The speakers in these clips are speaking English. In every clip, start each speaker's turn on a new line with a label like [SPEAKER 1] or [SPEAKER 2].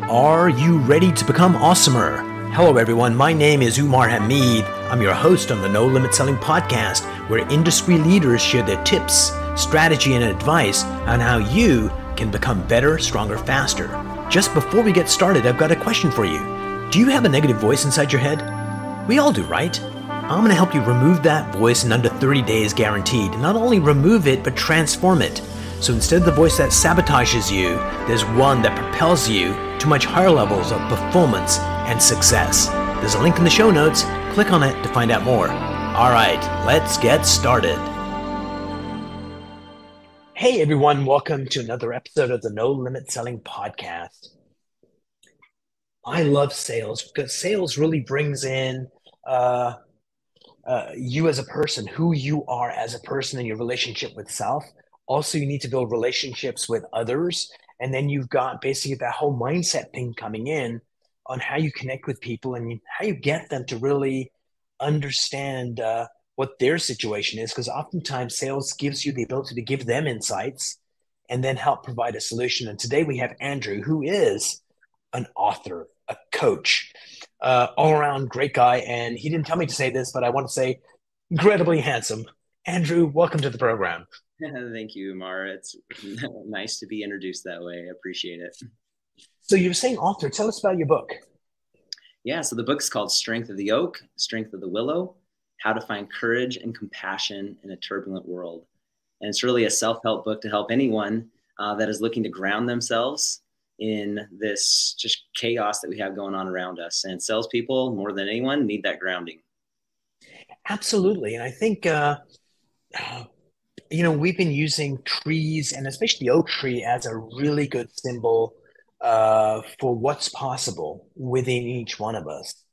[SPEAKER 1] Are you ready to become awesomer? Hello, everyone. My name is Umar Hamid. I'm your host on the No Limit Selling podcast, where industry leaders share their tips, strategy, and advice on how you can become better, stronger, faster. Just before we get started, I've got a question for you. Do you have a negative voice inside your head? We all do, right? I'm going to help you remove that voice in under 30 days guaranteed. Not only remove it, but transform it. So instead of the voice that sabotages you, there's one that propels you to much higher levels of performance and success. There's a link in the show notes. Click on it to find out more. All right, let's get started. Hey everyone, welcome to another episode of the No Limit Selling podcast. I love sales because sales really brings in you as a person, who you are as a person, and your relationship with self. Also, you need to build relationships with others. And then you've got basically that whole mindset thing coming in on how you connect with people and how you get them to really understand what their situation is. Because oftentimes sales gives you the ability to give them insights and then help provide a solution. And today we have Andrew, who is an author, a coach, all around great guy. And he didn't tell me to say this, but I want to say incredibly handsome. Andrew, welcome to the program.
[SPEAKER 2] Thank you, Umar. It's nice to be introduced that way. I appreciate it.
[SPEAKER 1] So you were saying author. Tell us about your book.
[SPEAKER 2] Yeah, so the book's called Strength of the Oak, Strength of the Willow, How to Find Courage and Compassion in a Turbulent World. And it's really a self-help book to help anyone that is looking to ground themselves in this just chaos that we have going on around us. And salespeople, more than anyone, need that grounding.
[SPEAKER 1] Absolutely. And I think we've been using trees and especially the oak tree as a really good symbol for what's possible within each one of us.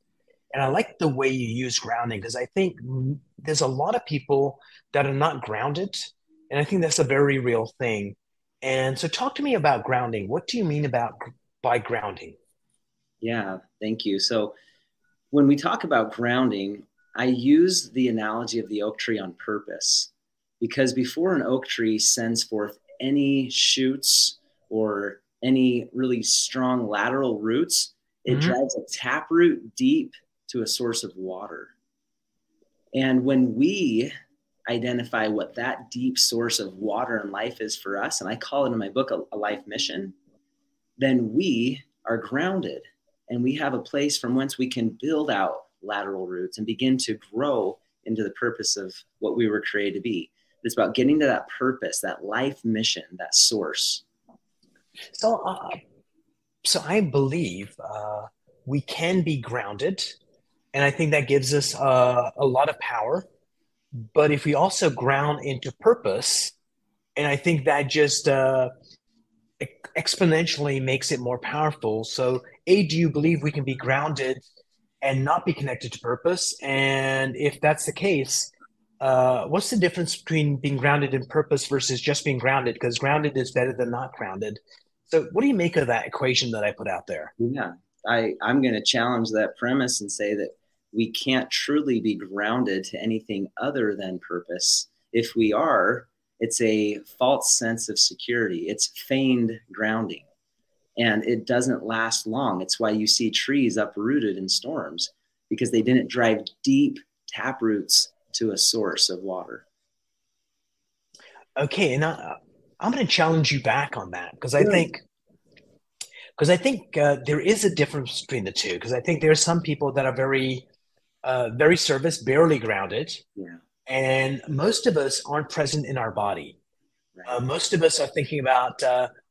[SPEAKER 1] And I like the way you use grounding because I think there's a lot of people that are not grounded. And I think that's a very real thing. And so talk to me about grounding. What do you mean by grounding?
[SPEAKER 2] Yeah, thank you. So when we talk about grounding, I use the analogy of the oak tree on purpose. Because before an oak tree sends forth any shoots or any really strong lateral roots, it drives a taproot deep to a source of water. And when we identify what that deep source of water and life is for us, and I call it in my book a life mission, then we are grounded and we have a place from whence we can build out lateral roots and begin to grow into the purpose of what we were created to be. It's about getting to that purpose, that life mission, that source.
[SPEAKER 1] So I believe we can be grounded, and I think that gives us a lot of power. But if we also ground into purpose, and I think that just exponentially makes it more powerful. So, do you believe we can be grounded and not be connected to purpose? And if that's the case, what's the difference between being grounded in purpose versus just being grounded? Because grounded is better than not grounded. So what do you make of that equation that I put out there?
[SPEAKER 2] Yeah, I'm going to challenge that premise and say that we can't truly be grounded to anything other than purpose. If we are, it's a false sense of security. It's feigned grounding, and it doesn't last long. It's why you see trees uprooted in storms, because they didn't drive deep taproots to a source of water.
[SPEAKER 1] Okay, and I'm going to challenge you back on that because I think there is a difference between the two. Because I think there are some people that are very service, barely grounded, and most of us aren't present in our body. Right. Most of us are thinking about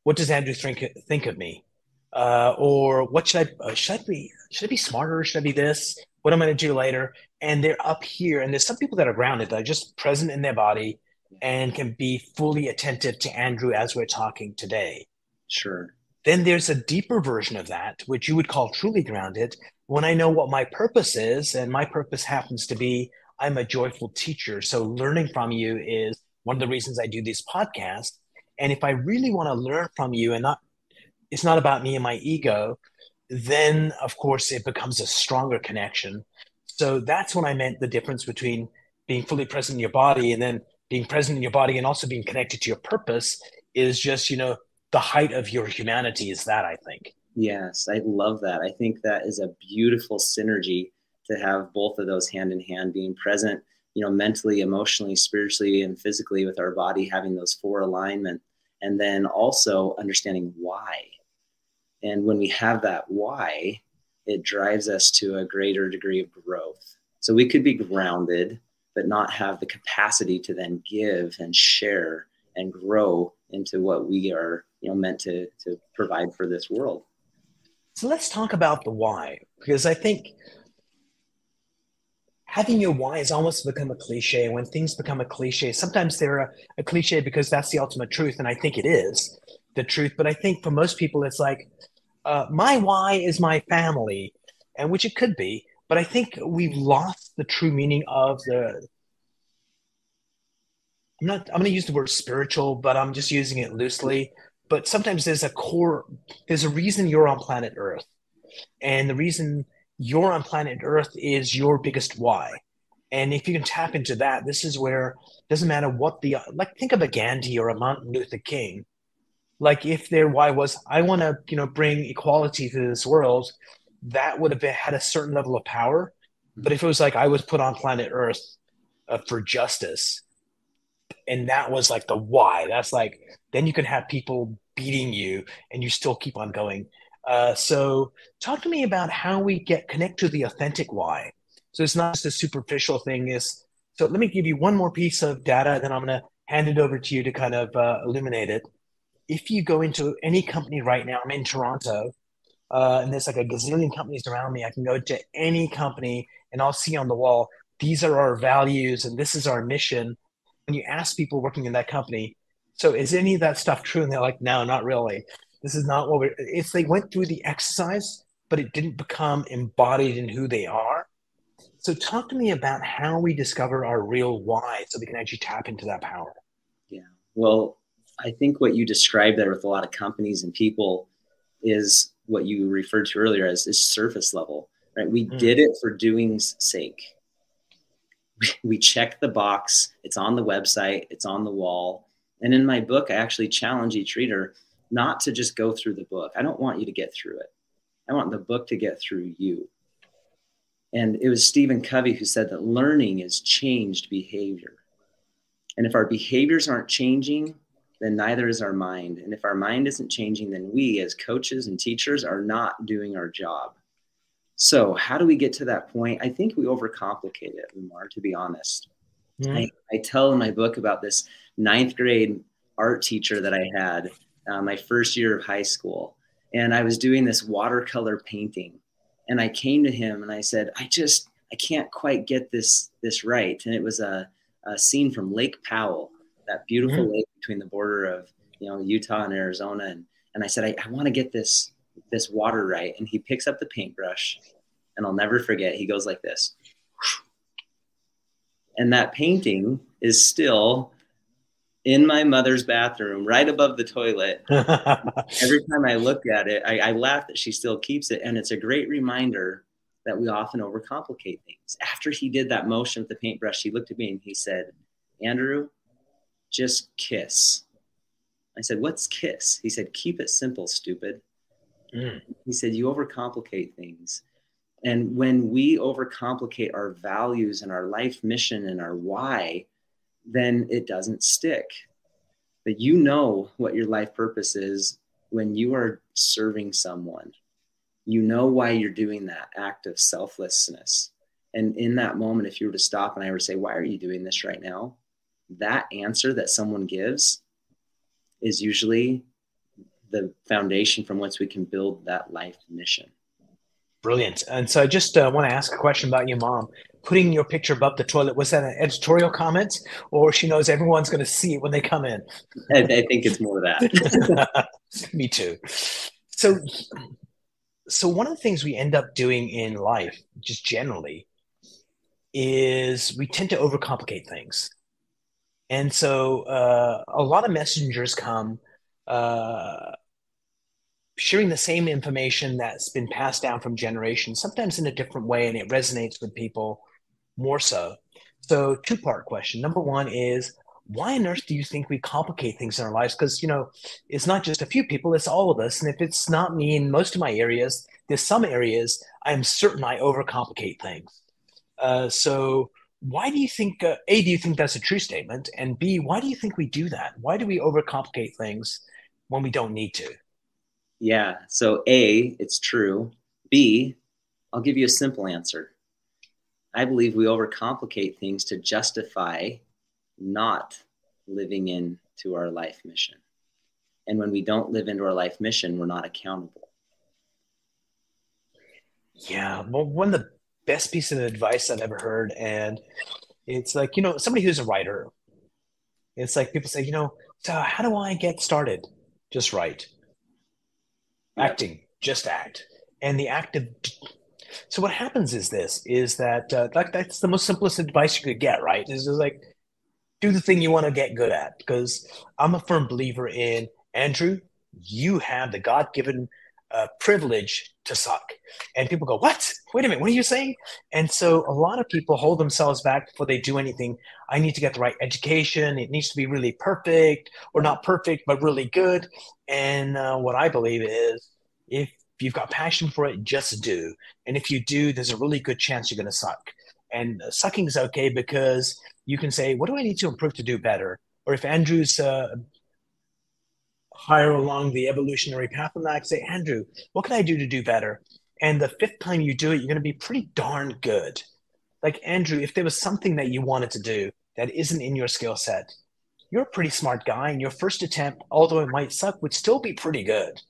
[SPEAKER 1] what does Andrew think of me, or what should I be smarter? Should I be this? What am I going to do later? And they're up here. And there's some people that are grounded, that are just present in their body and can be fully attentive to Andrew as we're talking today.
[SPEAKER 2] Sure.
[SPEAKER 1] Then there's a deeper version of that, which you would call truly grounded, when I know what my purpose is. And my purpose happens to be, I'm a joyful teacher. So learning from you is one of the reasons I do this podcast. And if I really want to learn from you and it's not about me and my ego, then of course it becomes a stronger connection. So that's when I meant the difference between being fully present in your body and then being present in your body and also being connected to your purpose is just, the height of your humanity is that, I think.
[SPEAKER 2] Yes, I love that. I think that is a beautiful synergy to have both of those hand in hand, being present, mentally, emotionally, spiritually, and physically with our body, having those four alignment, and then also understanding why. And when we have that why, it drives us to a greater degree of growth. So we could be grounded, but not have the capacity to then give and share and grow into what we are, meant to provide for this world.
[SPEAKER 1] So let's talk about the why, because I think having your why has almost become a cliche. When things become a cliche, sometimes they're a cliche because that's the ultimate truth. And I think it is the truth. But I think for most people, it's like, my why is my family, and which it could be. But I think we've lost the true meaning of the. I'm going to use the word spiritual, but I'm just using it loosely. But sometimes there's a reason you're on planet Earth. And the reason you're on planet Earth is your biggest why. And if you can tap into that, this is where it doesn't matter what like think of a Gandhi or a Martin Luther King. Like if their why was, I want to, bring equality to this world, that would have had a certain level of power. But if it was like, I was put on planet Earth for justice, and that was like the why, that's like, then you can have people beating you and you still keep on going. So talk to me about how we connect to the authentic why. So it's not just a superficial thing. So let me give you one more piece of data, then I'm going to hand it over to you to kind of illuminate it. If you go into any company right now, I'm in Toronto, and there's like a gazillion companies around me. I can go to any company and I'll see on the wall, these are our values and this is our mission. When you ask people working in that company, so is any of that stuff true? And they're like, no, not really. This is not it's they went through the exercise, but it didn't become embodied in who they are. So talk to me about how we discover our real why so we can actually tap into that power.
[SPEAKER 2] Yeah. Well, I think what you described there with a lot of companies and people is what you referred to earlier as is surface level, right? We did it for doing's sake. We check the box. It's on the website. It's on the wall. And in my book, I actually challenge each reader not to just go through the book. I don't want you to get through it. I want the book to get through you. And it was Stephen Covey who said that learning is changed behavior. And if our behaviors aren't changing, then neither is our mind. And if our mind isn't changing, then we as coaches and teachers are not doing our job. So how do we get to that point? I think we overcomplicate it, Umar, to be honest. I tell in my book about this 9th grade art teacher that I had my first year of high school. And I was doing this watercolor painting. And I came to him and I said, I can't quite get this right. And it was a scene from Lake Powell, that beautiful lake between the border of Utah and Arizona. And I said, I want to get this water right. And he picks up the paintbrush, and I'll never forget, he goes like this. And that painting is still in my mother's bathroom, right above the toilet. Every time I look at it, I laugh that she still keeps it. And it's a great reminder that we often overcomplicate things. After he did that motion with the paintbrush, he looked at me and he said, Andrew, just kiss. I said, what's kiss? He said, keep it simple, stupid. He said, you overcomplicate things. And when we overcomplicate our values and our life mission and our why, then it doesn't stick. But you know what your life purpose is when you are serving someone. You know why you're doing that act of selflessness. And in that moment, if you were to stop and I were to say, why are you doing this right now? That answer that someone gives is usually the foundation from which we can build that life mission.
[SPEAKER 1] Brilliant. And so I just want to ask a question about your mom. Putting your picture above the toilet, was that an editorial comment, or she knows everyone's going to see it when they come in?
[SPEAKER 2] I think it's more that.
[SPEAKER 1] Me too. So one of the things we end up doing in life, just generally, is we tend to overcomplicate things. And so a lot of messengers come sharing the same information that's been passed down from generations, sometimes in a different way, and it resonates with people more so. So two-part question. Number one is, why on earth do you think we complicate things in our lives? Because, it's not just a few people, it's all of us. And if it's not me in most of my areas, there's some areas I'm certain I overcomplicate things. So why do you think, A, do you think that's a true statement? And B, why do you think we do that? Why do we overcomplicate things when we don't need to?
[SPEAKER 2] Yeah. So A, it's true. B, I'll give you a simple answer. I believe we overcomplicate things to justify not living into our life mission. And when we don't live into our life mission, we're not accountable.
[SPEAKER 1] Yeah, well, one of the best pieces of advice I've ever heard, and it's like, somebody who's a writer, it's like people say, so how do I get started? Just write.
[SPEAKER 2] Yep.
[SPEAKER 1] Acting, just act. And the act of so what happens is that that's the most simplest advice you could get, right? Is just like do the thing you want to get good at. Because I'm a firm believer in Andrew, you have the God-given privilege to suck. And people go, what? Wait a minute, what are you saying? And so a lot of people hold themselves back before they do anything. I need to get the right education. It needs to be really perfect, or
[SPEAKER 2] Right.
[SPEAKER 1] not perfect, but really good. And what I believe is if you've got passion for it, just do. And if you do, there's a really good chance you're going to suck. And sucking is okay because you can say, what do I need to improve to do better? Or if Andrew's higher along the evolutionary path, and I say, Andrew, what can I do to do better? And the fifth time you do it, you're going to be pretty darn good. Like, Andrew, if there was something that you wanted to do that isn't in your skill set, you're a pretty smart guy, and your first attempt, although it might suck, would still be pretty good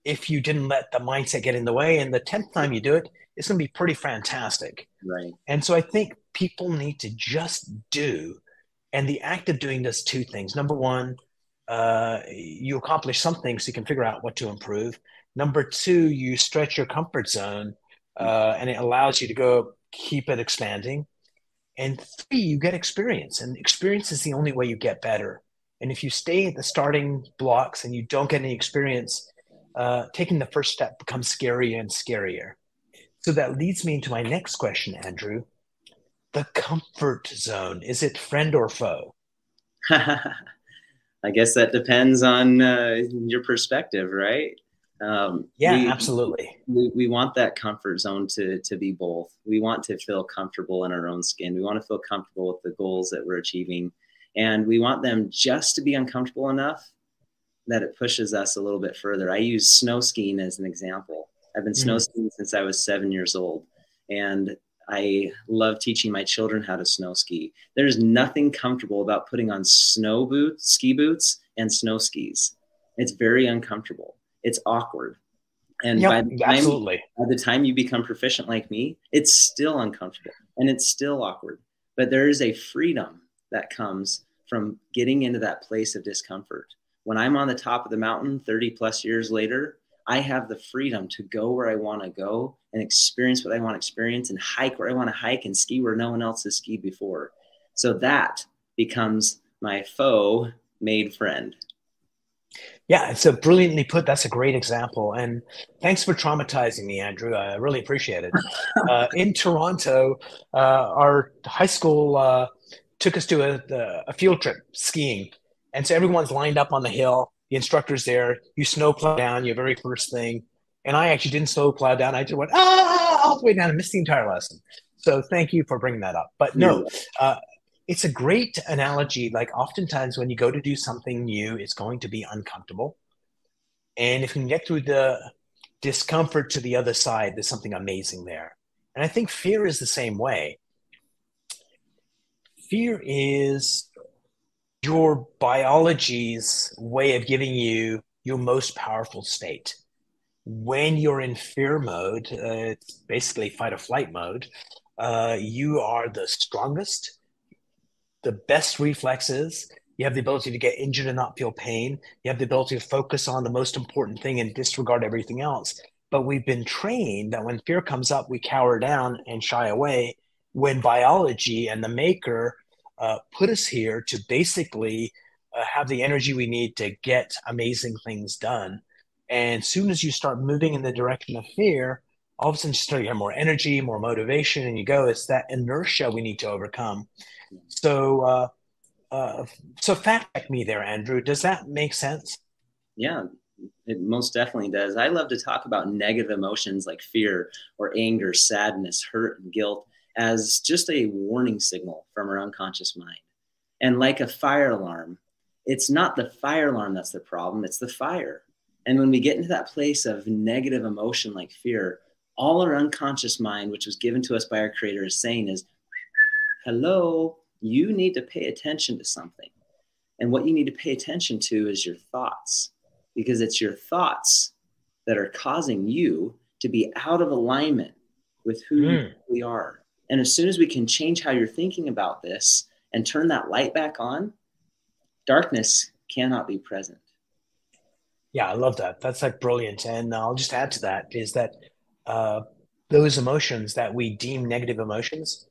[SPEAKER 1] if you didn't let the mindset get in the way. And the 10th time you do it, it's going to be pretty fantastic.
[SPEAKER 2] Right.
[SPEAKER 1] And so I think people need to just do. And the act of doing does two things. Number one, you accomplish something so you can figure out what to improve. Number two, you stretch your comfort zone and it allows you to go keep it expanding. And three, you get experience. And experience is the only way you get better. And if you stay at the starting blocks and you don't get any experience, taking the first step becomes scarier and scarier. So that leads me into my next question, Andrew. The comfort zone, is it friend or foe?
[SPEAKER 2] I guess that depends on your perspective, right?
[SPEAKER 1] Yeah, absolutely.
[SPEAKER 2] We want that comfort zone to be both. We want to feel comfortable in our own skin. We want to feel comfortable with the goals that we're achieving. And we want them just to be uncomfortable enough that it pushes us a little bit further. I use snow skiing as an example. I've been snow skiing since I was 7 years old. And I love teaching my children how to snow ski. There's nothing comfortable about putting on snow boots, ski boots, and snow skis. It's very uncomfortable. It's awkward. And
[SPEAKER 1] Yep, absolutely.
[SPEAKER 2] by the time you become proficient like me, it's still uncomfortable and it's still awkward. But there is a freedom that comes from getting into that place of discomfort. When I'm on the top of the mountain 30 plus years later, I have the freedom to go where I want to go and experience what I want to experience and hike where I want to hike and ski where no one else has skied before. So that becomes my foe made friend.
[SPEAKER 1] Yeah, it's a brilliantly put. That's a great example. And thanks for traumatizing me, Andrew. I really appreciate it. In Toronto, our high school took us to a field trip skiing. And so everyone's lined up on the hill. The instructor's there. You snow plow down, your very first thing. And I actually didn't snow plow down. I just went, all the way down and missed the entire lesson. So thank you for bringing that up. But no, it's a great analogy. Like oftentimes when you go to do something new, it's going to be uncomfortable. And if you can get through the discomfort to the other side, there's something amazing there. And I think fear is the same way. Fear is your biology's way of giving you your most powerful state. When you're in fear mode, it's basically fight or flight mode, you are the strongest, the best reflexes. You have the ability to get injured and not feel pain. You have the ability to focus on the most important thing and disregard everything else. But we've been trained that when fear comes up, we cower down and shy away, when biology and the maker put us here to basically have the energy we need to get amazing things done. And as soon as you start moving in the direction of fear, all of a sudden you start to get more energy, more motivation, and you go, it's that inertia we need to overcome. So Uh, so fact check me there, Andrew. Does that make sense?
[SPEAKER 2] Yeah, it most definitely does. I love to talk about negative emotions like fear or anger, sadness, hurt, and guilt as just a warning signal from our unconscious mind. And like a fire alarm, it's not the fire alarm that's the problem, it's the fire. And when we get into that place of negative emotion like fear, all our unconscious mind, which was given to us by our creator, is saying is, hello, you need to pay attention to something. And what you need to pay attention to is your thoughts, because it's your thoughts that are causing you to be out of alignment with who you
[SPEAKER 1] Mm.
[SPEAKER 2] really are. And as soon as we can change how you're thinking about this and turn that light back on, darkness cannot be present.
[SPEAKER 1] Yeah, I love that. That's like brilliant. And I'll just add to that is that uh, those emotions that we deem negative emotions,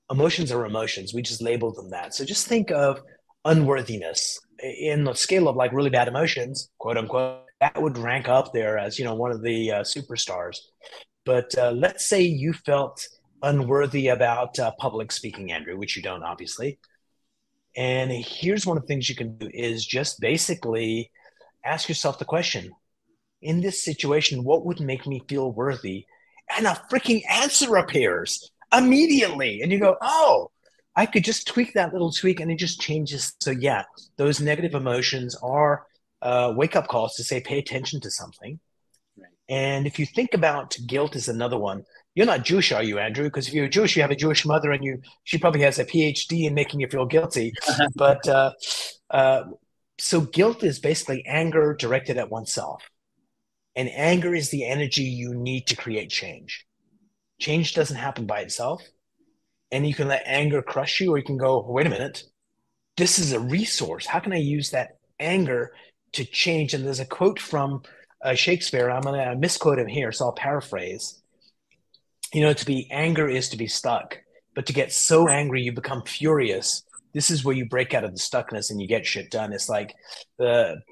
[SPEAKER 1] emotions are emotions. We just label them that. So just think of unworthiness in the scale of like really bad emotions, quote unquote. That would rank up there as one of the superstars. But let's say you felt unworthy about public speaking, Andrew, which you don't, obviously. And here's one of the things you can do is just basically ask yourself the question, in this situation, what would make me feel worthy? And a freaking answer appears immediately. And you go, oh, I could just tweak that little tweak and it just changes. So, yeah, those negative emotions are wake up calls to say, pay attention to something.
[SPEAKER 2] Right.
[SPEAKER 1] And if you think about guilt is another one. You're not Jewish, are you, Andrew? Because if you're Jewish, you have a Jewish mother, and she probably has a PhD in making you feel guilty. But uh, so guilt is basically anger directed at oneself, and anger is the energy you need to create change. Change doesn't happen by itself, and you can let anger crush you, or you can go, wait a minute, this is a resource. How can I use that anger to change? And there's a quote from Shakespeare. I'm going to misquote him here, so I'll paraphrase. To be anger is to be stuck, but to get so angry you become furious. This is where you break out of the stuckness and you get shit done. It's like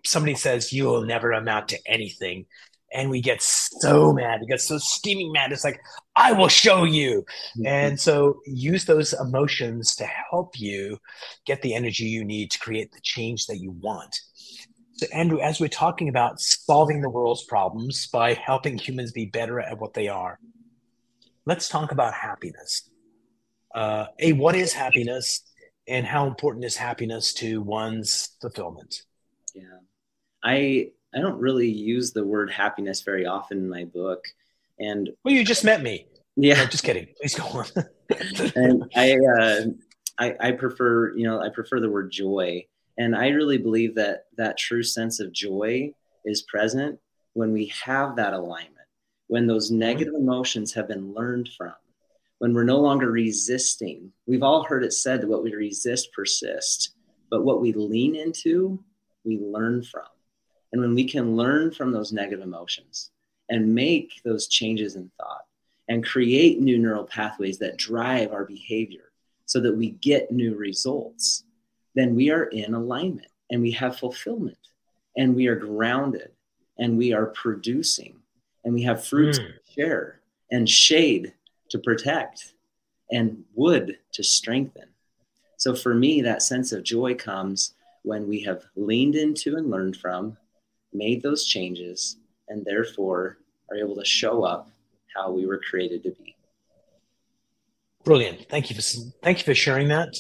[SPEAKER 1] somebody says you will never amount to anything, and we get so mad. We get so steaming mad. It's like I will show you. And so use those emotions to help you get the energy you need to create the change that you want. So, Andrew, as we're talking about solving the world's problems by helping humans be better at what they are, let's talk about happiness. What is happiness, and how important is happiness to one's fulfillment?
[SPEAKER 2] Yeah. I don't really use the word happiness very often in my book. And
[SPEAKER 1] Well, you just met me.
[SPEAKER 2] yeah,
[SPEAKER 1] No, just kidding. Please go on.
[SPEAKER 2] and I prefer, I prefer the word joy. And I really believe that that true sense of joy is present when we have that alignment, when those negative emotions have been learned from, when we're no longer resisting. We've all heard it said that what we resist persists, but what we lean into, we learn from. And when we can learn from those negative emotions and make those changes in thought and create new neural pathways that drive our behavior so that we get new results, then we are in alignment and we have fulfillment and we are grounded and we are producing and we have fruits to share and shade to protect and wood to strengthen. So for me, that sense of joy comes when we have leaned into and learned from, made those changes, and therefore are able to show up how we were created to be.
[SPEAKER 1] Brilliant. Thank you for sharing that.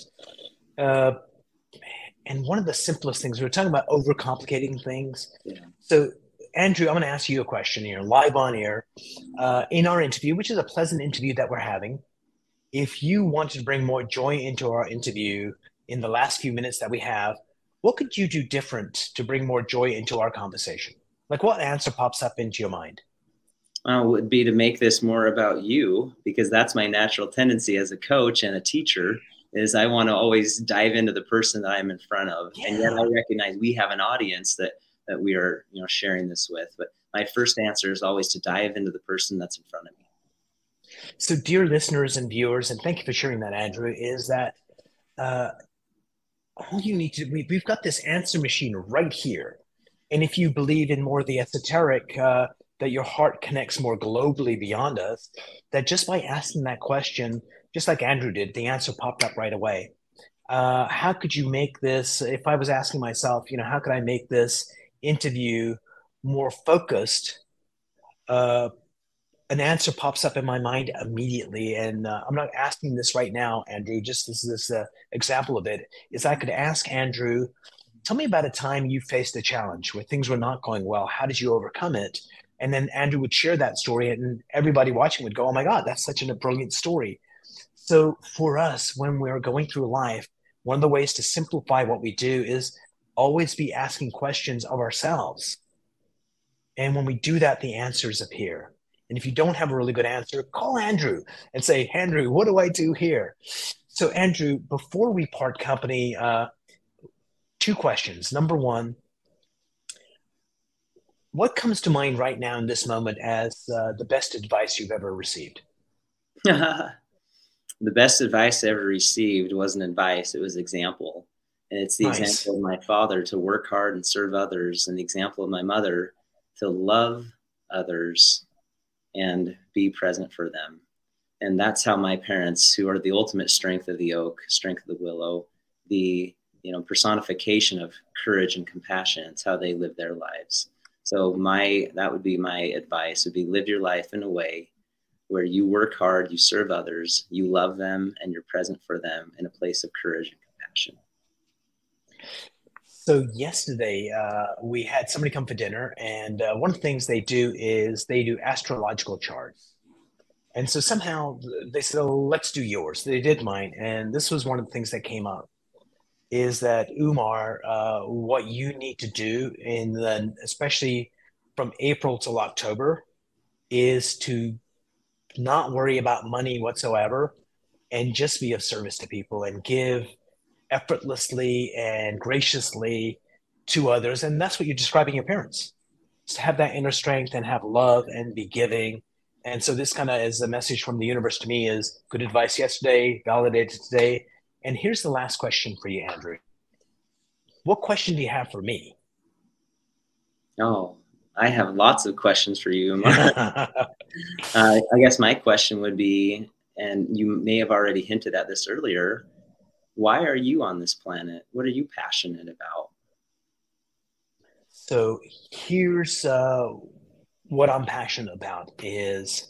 [SPEAKER 1] Uh, and one of the simplest things, we were talking about overcomplicating things.
[SPEAKER 2] Yeah.
[SPEAKER 1] So, Andrew, I'm going to ask you a question here, live on air, in our interview, which is a pleasant interview that we're having. If you wanted to bring more joy into our interview in the last few minutes that we have, what could you do different to bring more joy into our conversation? Like, what answer pops up into your mind?
[SPEAKER 2] Would be to make this more about you, because that's my natural tendency as a coach and a teacher is I want to always dive into the person that I'm in front of.
[SPEAKER 1] Yeah.
[SPEAKER 2] And yet I recognize we have an audience that we are, sharing this with. But my first answer is always to dive into the person that's in front of me.
[SPEAKER 1] So, dear listeners and viewers, and thank you for sharing that, Andrew, is that all you need to, we've got this answer machine right here. And if you believe in more of the esoteric, that your heart connects more globally beyond us, that just by asking that question, just like Andrew did, the answer popped up right away. how could you make this, if I was asking myself, how could I make this interview more focused? Uh, an answer pops up in my mind immediately. And I'm not asking this right now, Andrew, just this example of it is I could ask Andrew, tell me about a time you faced a challenge where things were not going well. How did you overcome it? And then Andrew would share that story, and everybody watching would go, oh my God, that's such a brilliant story. So for us, when we're going through life, one of the ways to simplify what we do is always be asking questions of ourselves. And when we do that, the answers appear. And if you don't have a really good answer, call Andrew and say, Andrew, what do I do here? So, Andrew, before we part company, two questions. Number one, what comes to mind right now in this moment as the best advice you've ever received?
[SPEAKER 2] The best advice I ever received wasn't advice, it was example. And it's the
[SPEAKER 1] Nice.
[SPEAKER 2] example of my father to work hard and serve others, and the example of my mother to love others and be present for them. And that's how my parents, who are the ultimate strength of the oak, strength of the willow, the personification of courage and compassion, it's how they live their lives. So that would be my advice, would be live your life in a way where you work hard, you serve others, you love them, and you're present for them in a place of courage and compassion.
[SPEAKER 1] So yesterday, we had somebody come for dinner, and one of the things they do is they do astrological charts. And so somehow they said, oh, let's do yours. They did mine. And this was one of the things that came up is that Umar, what you need to do especially from April till October, is to not worry about money whatsoever and just be of service to people and give effortlessly and graciously to others. And that's what you're describing your parents, is to have that inner strength and have love and be giving. And so this kind of is a message from the universe to me is good advice yesterday, validated today. And here's the last question for you, Andrew. What question do you have for me?
[SPEAKER 2] Oh, I have lots of questions for you, Amar. I guess my question would be, and you may have already hinted at this earlier, why are you on this planet? What are you passionate about?
[SPEAKER 1] So here's what I'm passionate about is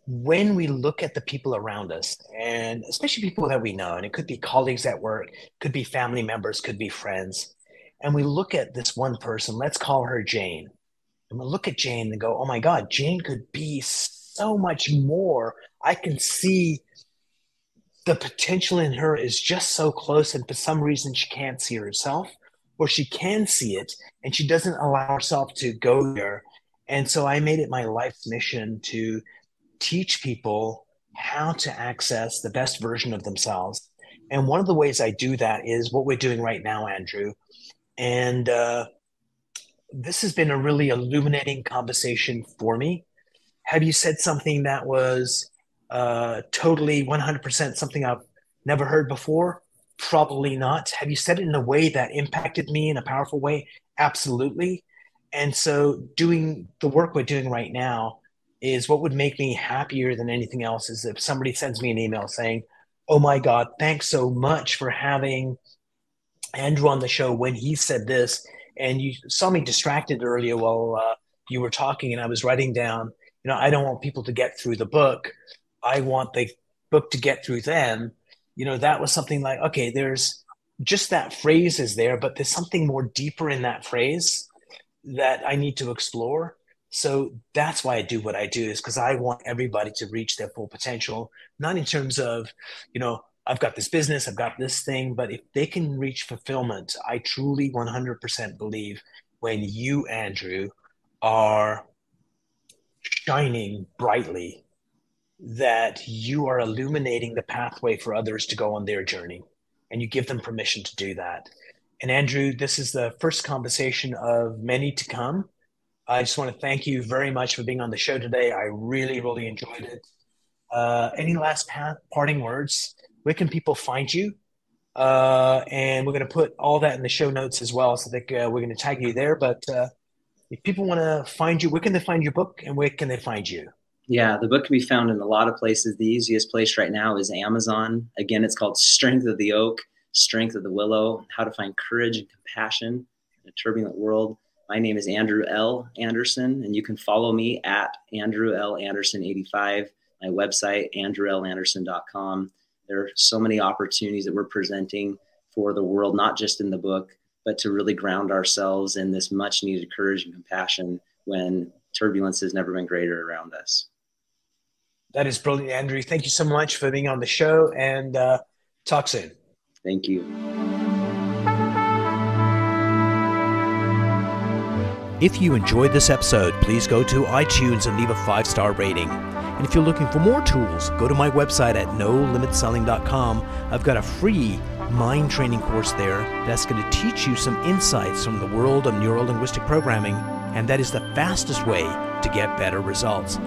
[SPEAKER 1] when we look at the people around us, and especially people that we know, and it could be colleagues at work, could be family members, could be friends, and we look at this one person, let's call her Jane, and we look at Jane and go, oh my God, Jane could be so much more. I can see the potential in her is just so close, and for some reason she can't see herself, or she can see it and she doesn't allow herself to go there. And so I made it my life's mission to teach people how to access the best version of themselves. And one of the ways I do that is what we're doing right now, Andrew. And this has been a really illuminating conversation for me. Have you said something that was totally 100% something I've never heard before? Probably not. Have you said it in a way that impacted me in a powerful way? Absolutely. And so, doing the work we're doing right now is what would make me happier than anything else is if somebody sends me an email saying, oh my God, thanks so much for having Andrew on the show when he said this. And you saw me distracted earlier while you were talking, and I was writing down, I don't want people to get through the book. I want the book to get through them. That was something like, okay, there's just that phrase is there, but there's something more deeper in that phrase that I need to explore. So that's why I do what I do, is because I want everybody to reach their full potential, not in terms of, I've got this business, I've got this thing, but if they can reach fulfillment, I truly 100% believe when you, Andrew, are shining brightly, that you are illuminating the pathway for others to go on their journey, and you give them permission to do that. And Andrew, this is the first conversation of many to come. I just want to thank you very much for being on the show today. I really, really enjoyed it. Any last parting words? Where can people find you? And we're going to put all that in the show notes as well. So that we're going to tag you there. But if people want to find you, where can they find your book and where can they find you?
[SPEAKER 2] Yeah, the book can be found in a lot of places. The easiest place right now is Amazon. Again, it's called Strength of the Oak, Strength of the Willow, How to Find Courage and Compassion in a Turbulent World. My name is Andrew L. Anderson, and you can follow me at Andrew L. Anderson 85, my website, andrewlanderson.com. There are so many opportunities that we're presenting for the world, not just in the book, but to really ground ourselves in this much needed courage and compassion when turbulence has never been greater around us.
[SPEAKER 1] That is brilliant, Andrew. Thank you so much for being on the show, and talk soon.
[SPEAKER 2] Thank you.
[SPEAKER 1] If you enjoyed this episode, please go to iTunes and leave a 5-star rating. And if you're looking for more tools, go to my website at nolimitselling.com. I've got a free mind training course there that's going to teach you some insights from the world of neuro-linguistic programming, and that is the fastest way to get better results.